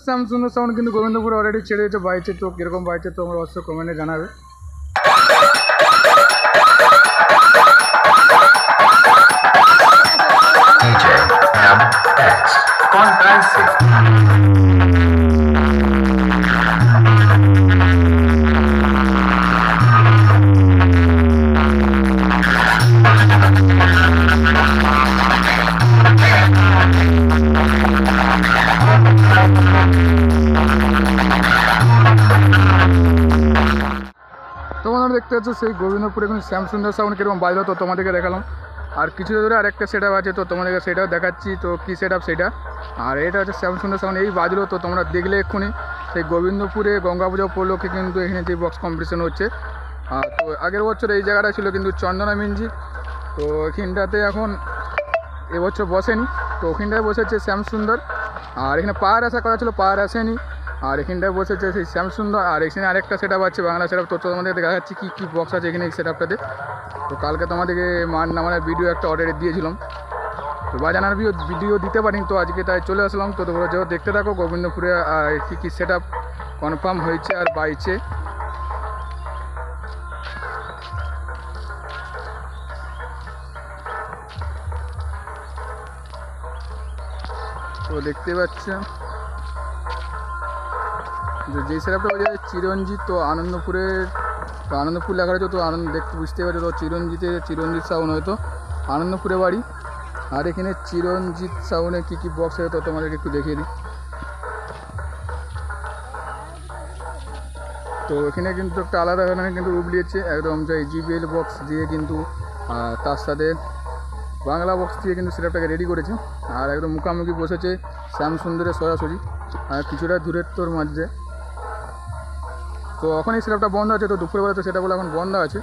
স্যামসুন্দর sound কিন্তু গোবিন্দপুরে already ছেড়ে দিয়েছে বাইছে, তো কীরকম বাইছে তো আমরা অবশ্যই কমেন্টে জানাবে। তোমরা দেখতে পাচ্ছ সেই গোবিন্দপুরে কিন্তু স্যামসুন্দর সাউন্ড কীরকম বাজলো, তো তোমাদেরকে দেখালাম। আর কিছু দূরে আরেকটা সেট আপ আছে, তো তোমাদেরকে সেটাও দেখাচ্ছি। তো কী সেট আপ সেটা, আর এটা হচ্ছে স্যামসুন্দর সাউন্ড এই বাজলো। তো তোমরা দেখলে এক্ষুনি সেই গোবিন্দপুরে গঙ্গা পুজো উপলক্ষে কিন্তু এখানে যে বক্স কম্পিটিশন হচ্ছে। তো আগের বছর এই জায়গাটা ছিল কিন্তু চন্দনা মিউজিক, তো এখানটাতে এখন এবছর বসেনি, তো ওখানটায় বসেছে শ্যামসুন্দর। আর এখানে পাওয়ার আশা করা ছিল, পাওয়ার আসেনি। আর এখানটায় বসেছে সেই শ্যামসুন্দর। আর এখানে আরেকটা সেট আপ আছে বাংলা সেট আপ, তো তোমাদেরকে দেখা যাচ্ছে কী কী বক্স আছে এখানে এই সেট আপটাতে। তো কালকে তোমাদেরকে মান নামানোর ভিডিও একটা অর্ডারে দিয়েছিলাম, তো বাজানোর ভিডিও দিতে পারিনি, তো আজকে তাই চলে আসলাম। তো তোমরা যখন দেখতে থাকো গোবিন্দপুরে কী কী সেট আপ কনফার্ম হয়েছে আর বাইছে। তো দেখতে পাচ্ছেন যে সেটআপটা হয়ে যায় চিরঞ্জিত, তো আনন্দপুরের, তো আনন্দপুর লেখা রয়েছে, তো আনন্দ দেখতে বুঝতে পারছো। তো চিরঞ্জিত সাউন্ড হয়তো আনন্দপুরে বাড়ি। আর এখানে চিরঞ্জিত সাউন্ডে কী কী বক্স আছে তো তোমাদেরকে একটু দেখিয়ে দিই। তো এখানে কিন্তু একটা আলাদা ধরনের কিন্তু রূপ নিয়েছে একদম, যে জিবিএল বক্স দিয়ে কিন্তু তার সাথে বাংলা বক্স দিয়ে কিন্তু সেটআপটাকে রেডি করেছে। আর একদম মুখামুখি বসেছে শ্যামসুন্দরের সরাসরি, আর কিছুটা দূরের তোর মাঝে। তো এখন এই সেটআপটা বন্ধ আছে, তো দুপুরবেলা তো সেটাগুলো এখন বন্ধ আছে।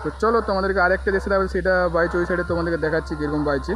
তো চলো তোমাদেরকে আরেকটা যে সেটআপ সেটা বাইছে ওই সাইডে তোমাদেরকে দেখাচ্ছি কীরকম বাইছে।